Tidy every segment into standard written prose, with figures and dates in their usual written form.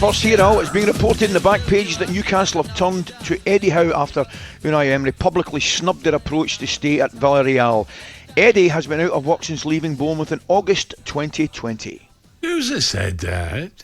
First here out, it's being reported in the back page that Newcastle have turned to Eddie Howe after Unai Emery publicly snubbed their approach to stay at Villarreal. Eddie has been out of work since leaving Bournemouth in August 2020. Who's it said?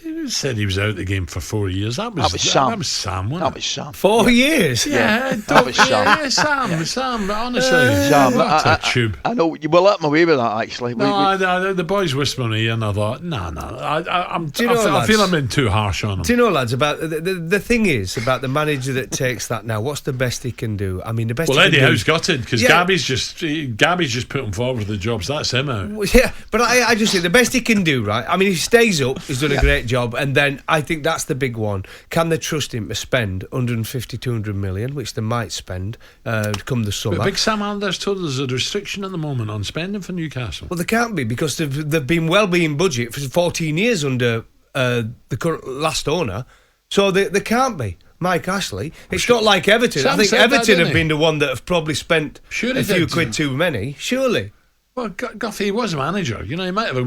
Who said he was out of the game for 4 years? That was Sam. That was Sam, wasn't it? That was Sam. 4 years? Yeah, that was Sam. Yeah, Sam, honestly. Sam, what a tube. I know, you will let him away with that, actually. No, the boys whispered me and I thought, no. I feel I'm being too harsh on him. Do you know, lads, about the thing is, about the manager that takes that now, what's the best he can do? I mean, the best Well, he Eddie can Howe's do... got it, because Gabby's just put him forward for the jobs. That's him out. Yeah, but I just think the best he can do, right? I mean, if he stays up, he's done a great job, and then I think that's the big one. Can they trust him to spend 150, 200 million, which they might spend come the summer? But Big Sam Anders told us there's a restriction at the moment on spending for Newcastle. Well, there can't be, because they've been well-being budget for 14 years under the current last owner, so there can't be. Mike Ashley. It's not like Everton. Sam I think Everton have been the one that have probably spent a few quid too many. Surely. Well, Gough, he was a manager. You know, he might have a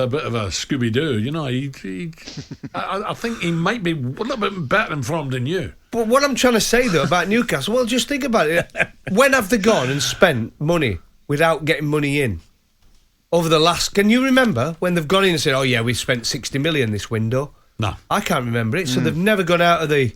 bit of a Scooby Doo. You know, I think he might be a little bit better informed than you. But what I'm trying to say though about Newcastle, well, just think about it. When have they gone and spent money without getting money in? Over the last, can you remember when they've gone in and said, "Oh yeah, we spent 60 million this window"? No, I can't remember it. So they've never gone out of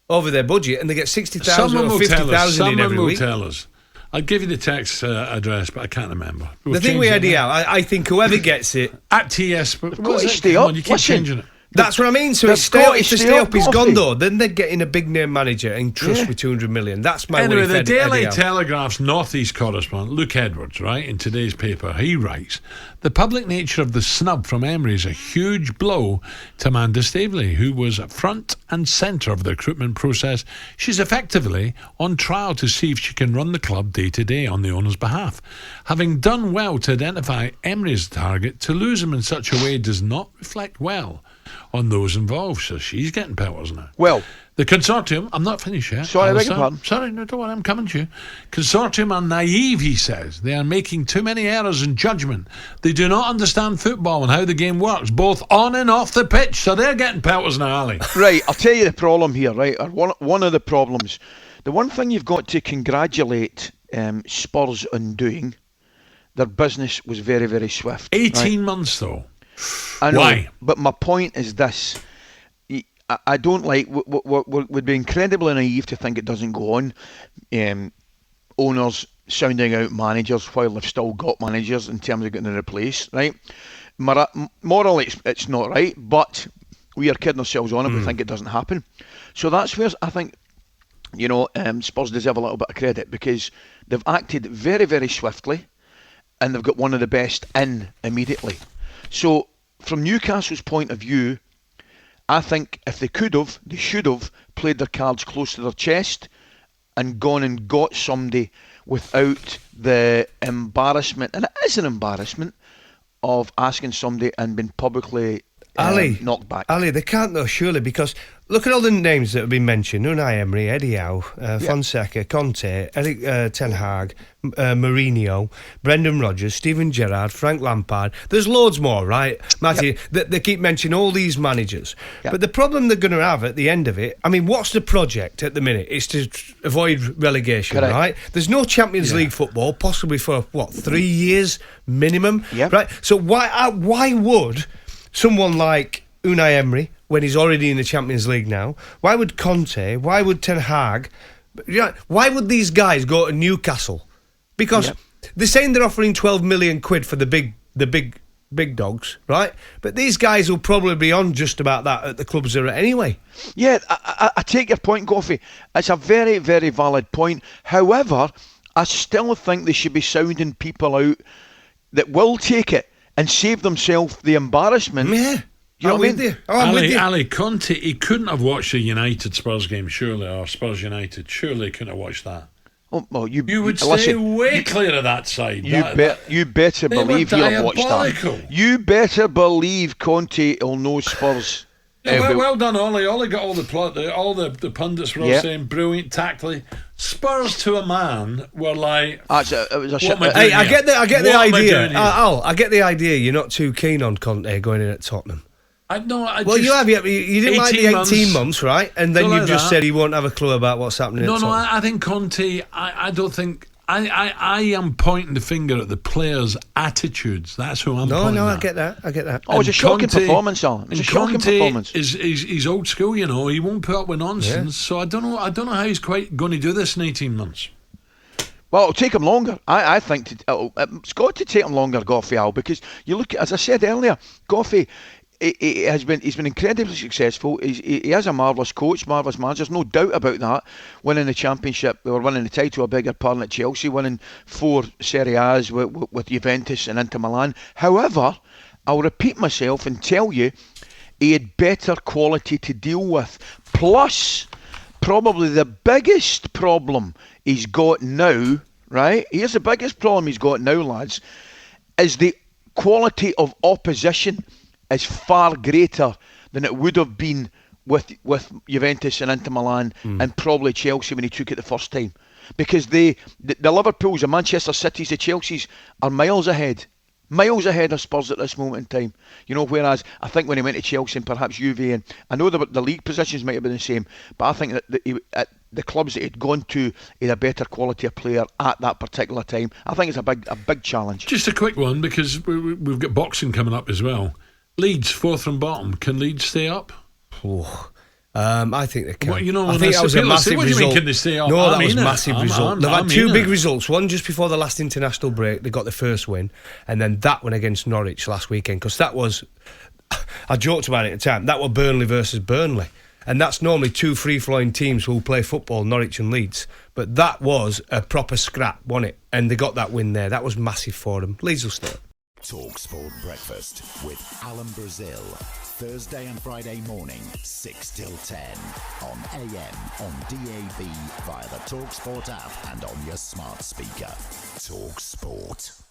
over their budget, and they get 60,000 or 50,000 in every week. Someone will tell us. I'll give you the text address, but I can't remember. The thing with Eddie Howe, I think whoever gets it at TS, stay up. You keep changing it. That's what I mean. So if stay up, he's gone though. Then they're getting a big name manager and trust with 200 million. That's my anyway. way. The Daily Telegraph's Northeast correspondent Luke Edwards, right, in today's paper, he writes: the public nature of the snub from Emery is a huge blow to Amanda Staveley, who was front and centre of the recruitment process. She's effectively on trial to see if she can run the club day to day on the owner's behalf. Having done well to identify Emery as the target, to lose him in such a way does not reflect well on those involved. So she's getting powers now. Well, the consortium, I'm not finished yet. Sorry, I beg your pardon. Sorry, no, don't worry, I'm coming to you. Consortium are naive, he says. They are making too many errors in judgment. They do not understand football and how the game works, both on and off the pitch. So they're getting powers now, Ali. Right, I'll tell you the problem here, right? Or one of the problems. The one thing you've got to congratulate Spurs on doing, their business was very, very swift. 18 months, though. I know, why? But my point is this. I don't like, would be incredibly naive to think it doesn't go on. Owners sounding out managers while they've still got managers in terms of getting them replaced, right? Morally, it's not right, but we are kidding ourselves on it. We think it doesn't happen. So that's where I think, Spurs deserve a little bit of credit, because they've acted very, very swiftly and they've got one of the best in immediately. So from Newcastle's point of view, I think if they could have, they should have played their cards close to their chest and gone and got somebody without the embarrassment, and it is an embarrassment, of asking somebody and being publicly knocked back. Ali, they can't though, surely, because look at all the names that have been mentioned: Unai Emery, Eddie Howe, Fonseca, Conte, Eric Ten Hag, Mourinho, Brendan Rodgers, Steven Gerrard, Frank Lampard. There's loads more, right, Matty? They keep mentioning all these managers. But the problem they're going to have at the end of it, I mean, what's the project at the minute? It's to avoid relegation, right? There's no Champions League football, possibly for, 3 years minimum? Right? So why would someone like Unai Emery, when he's already in the Champions League now, why would Conte, why would Ten Hag, why would these guys go to Newcastle? Because they're saying they're offering 12 million quid for the big dogs, right? But these guys will probably be on just about that at the clubs they're at anyway. Yeah, I take your point, Goughy. It's a very, very valid point. However, I still think they should be sounding people out that will take it and save themselves the embarrassment. Yeah. I'm with you. Ali, Conte, he couldn't have watched a United Spurs game, surely, or Spurs United. Surely he couldn't have watched that. Oh, well, you would stay way clear of that side. You better believe you'll watch that. You better believe Conte will know Spurs. Well done, Ollie. Ollie got all the plot. All the pundits were all saying brilliant tactically. Spurs to a man were like. I get the idea. I get the idea. You're not too keen on Conte going in at Tottenham. You didn't like the 18 months, right? And then you just said he won't have a clue about what's happening. I think Conte. I don't think. I am pointing the finger at the players' attitudes. That's who I'm pointing at. I get that. Oh, it was a shocking performance, Al. It was a shocking performance. He's old school, you know. He won't put up with nonsense. Yeah. So I don't know how he's quite going to do this in 18 months. Well, it'll take him longer. I think it's got to take him longer, Gough, Al, because you look at, as I said earlier, Gough, he's been incredibly successful. He has a marvellous coach, marvellous manager. There's no doubt about that. Winning the championship, or winning the title, I beg your pardon, at Chelsea, winning 4 Serie A's with Juventus and Inter Milan. However, I'll repeat myself and tell you, he had better quality to deal with. Plus, probably the biggest problem he's got now, right? Here's the biggest problem he's got now, lads, is the quality of opposition is far greater than it would have been with Juventus and Inter Milan and probably Chelsea when he took it the first time. Because the Liverpools, the Manchester Cities, the Chelseas are miles ahead of Spurs at this moment in time. You know, whereas I think when he went to Chelsea and perhaps Juve, and I know the league positions might have been the same, but I think that at the clubs that he'd gone to, he had a better quality of player at that particular time. I think it's a big challenge. Just a quick one, because we've got boxing coming up as well. Leeds, 4th from bottom. Can Leeds stay up? I think they can. Well, I think that was a massive result. What do you mean, can they stay up? No, that was a massive result. They've had 2 big results. One just before the last international break, they got the first win, and then that one against Norwich last weekend, because that was, I joked about it at the time, that was Burnley versus Burnley. And that's normally 2 free-flowing teams who play football, Norwich and Leeds. But that was a proper scrap, wasn't it? And they got that win there. That was massive for them. Leeds will stay up. talkSPORT Breakfast with Alan Brazil. Thursday and Friday morning, 6 till 10. On AM, on DAB, via the talkSPORT app and on your smart speaker. talkSPORT.